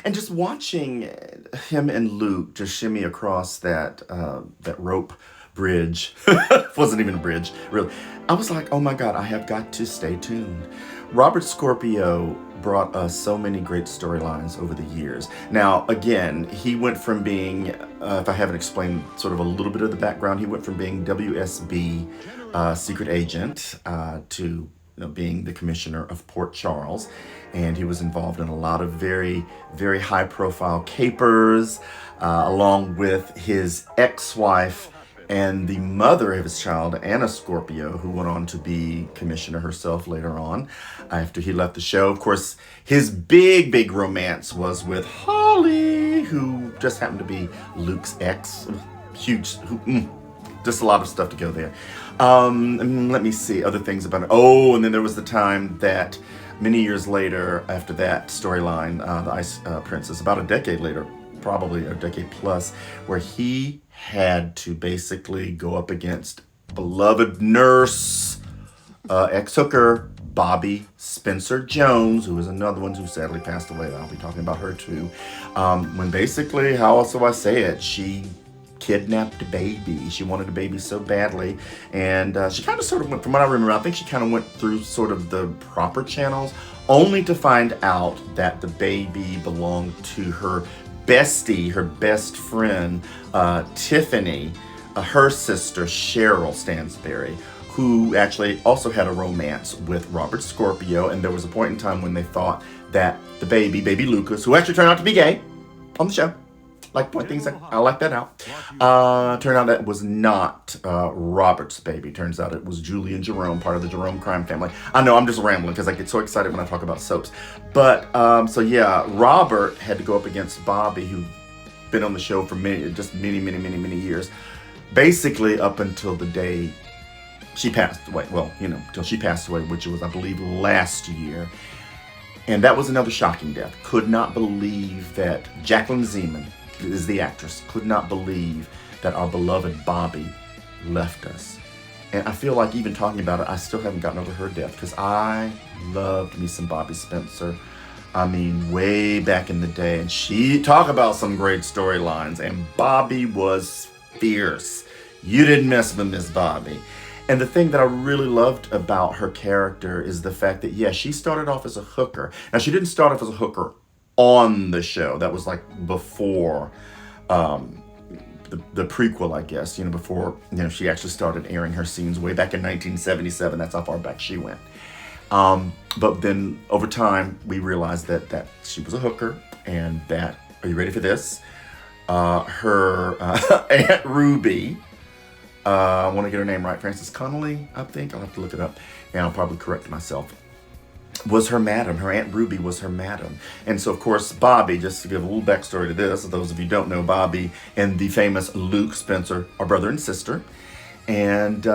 And just watching him and Luke just shimmy across that rope bridge. Wasn't even a bridge, really. I was like, oh my God, I have got to stay tuned. Robert Scorpio brought us so many great storylines over the years. Now, again, he went from being, if I haven't explained sort of a little bit of the background, he went from being WSB secret agent to being the commissioner of Port Charles. And he was involved in a lot of very, very high profile capers, along with his ex wife and the mother of his child, Anna Scorpio, who went on to be commissioner herself later on after he left the show. Of course, his big, big romance was with Holly, who just happened to be Luke's ex. Huge, just a lot of stuff to go there. Let me see other things about it. Oh, and then there was the time that many years later, after that storyline, the Ice Princess, about a decade later, probably a decade plus, where he had to basically go up against beloved nurse, ex-hooker, Bobbie Spencer Jones, who is another one who sadly passed away. I'll be talking about her too. When basically, how else do I say it? She kidnapped a baby. She wanted a baby so badly. And she kind of sort of went, from what I remember, I think she kind of went through sort of the proper channels, only to find out that the baby belonged to her bestie, her best friend, Tiffany, her sister, Cheryl Stansberry, who actually also had a romance with Robert Scorpio. And there was a point in time when they thought that the baby Lucas, who actually turned out to be gay on the show, like point things, I like that out. Turned out that was not Robert's baby. Turns out it was Julie and Jerome, part of the Jerome crime family. I know I'm just rambling because I get so excited when I talk about soaps. But so yeah, Robert had to go up against Bobbie, who'd been on the show for many years, basically up until the day she passed away. Well, till she passed away, which was, I believe, last year. And that was another shocking death. Could not believe that Jacklyn Zeman is the actress. Could not believe that our beloved Bobbie left us. And I feel like even talking about it, I still haven't gotten over her death, because I loved me some Bobbie Spencer. I mean, way back in the day. And she talk about some great storylines. And Bobbie was fierce. You didn't mess with Miss Bobbie. And the thing that I really loved about her character is the fact that, yeah, she started off as a hooker. Now, she didn't start off as a hooker on the show. That was like before the prequel, I guess, before, she actually started airing her scenes way back in 1977. That's how far back she went. But then over time, we realized that she was a hooker, and that, are you ready for this? Her Aunt Ruby, I want to get her name right, Frances Connolly, I think. I'll have to look it up, and I'll probably correct myself. Was her madam. Her Aunt Ruby was her madam. And so, of course, Bobbie, just to give a little backstory to this, those of you who don't know, Bobbie and the famous Luke Spencer are brother and sister. And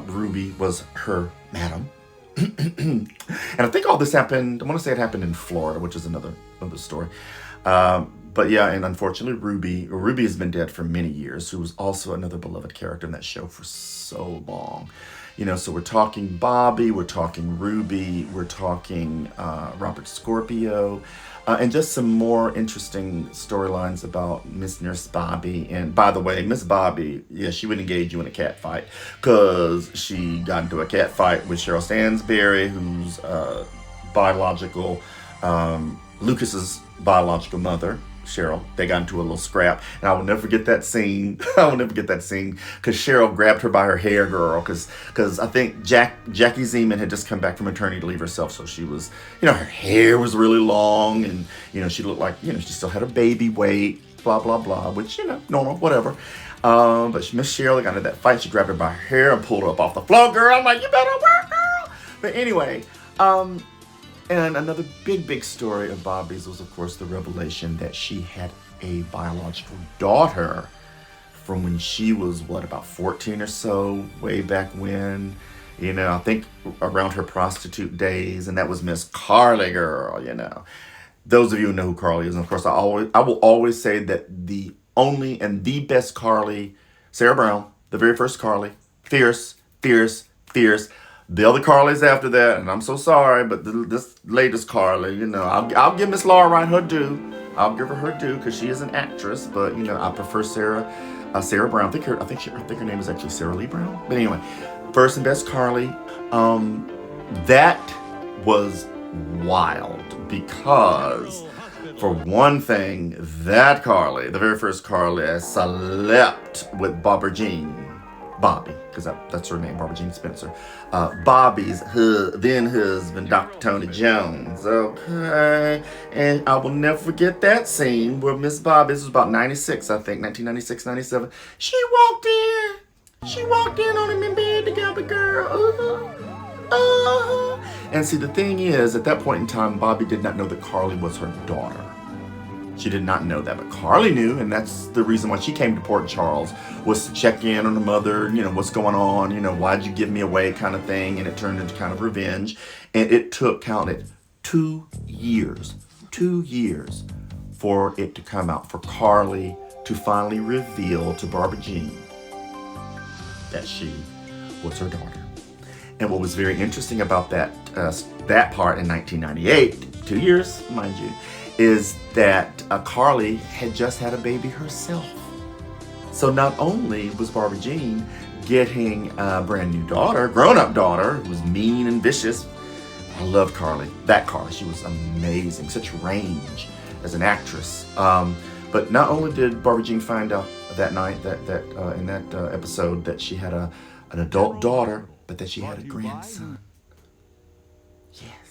Ruby was her madam. And I think all this happened, I want to say it happened in Florida, which is another story. But yeah, and unfortunately, Ruby has been dead for many years, who was also another beloved character in that show for so long. So we're talking Bobbie, we're talking Ruby, we're talking Robert Scorpio, and just some more interesting storylines about Miss Nurse Bobbie. And by the way, Miss Bobbie, yeah, she would engage you in a cat fight, because she got into a cat fight with Cheryl Stansberry, who's biological, Lucas's biological mother, Cheryl. They got into a little scrap, and I will never forget that scene. Because Cheryl grabbed her by her hair, girl, because I think Jackie Zeman had just come back from maternity leave herself, so she was, her hair was really long, and she looked like, she still had a baby weight, blah blah blah, which normal, whatever. But Miss Cheryl got into that fight. She grabbed her by her hair and pulled her up off the floor, girl. I'm like, you better work, girl. But anyway, and another big story of Bobbie's was, of course, the revelation that she had a biological daughter from when she was, about 14 or so, way back when, I think around her prostitute days, and that was Miss Carly, girl, Those of you who know who Carly is, and of course, I will always say that the only and the best Carly, Sarah Brown, the very first Carly, fierce, The other Carly's after that, and I'm so sorry, but this latest Carly, I'll give Miss Laura Wright her due. I'll give her her due because she is an actress, but I prefer Sarah Brown. I think her name is actually Sarah Lee Brown. But anyway, first and best Carly. That was wild because, for one thing, that Carly, the very first Carly, slept with Bobbie, because that's her name, Bobbie Jean Spencer. Bobbie's then husband, Dr. Tony Jones. Okay. And I will never forget that scene where Miss Bobbie, this was about 96, I think, 1996, 97. She walked in. She walked in on him in bed together, girl. And see, the thing is, at that point in time, Bobbie did not know that Carly was her daughter. She did not know that, but Carly knew, and that's the reason why she came to Port Charles, was to check in on her mother, what's going on, why'd you give me away kind of thing, and it turned into kind of revenge. And it took, count it, 2 years for it to come out, for Carly to finally reveal to Barbara Jean that she was her daughter. And what was very interesting about that part in 1998, 2 years, mind you, is that Carly had just had a baby herself. So not only was Barbara Jean getting a brand new daughter, grown-up daughter, who was mean and vicious. I loved Carly. That Carly, she was amazing, such range as an actress. But not only did Barbara Jean find out that night, that in that episode, that she had an adult daughter, but that she had a grandson. Yes.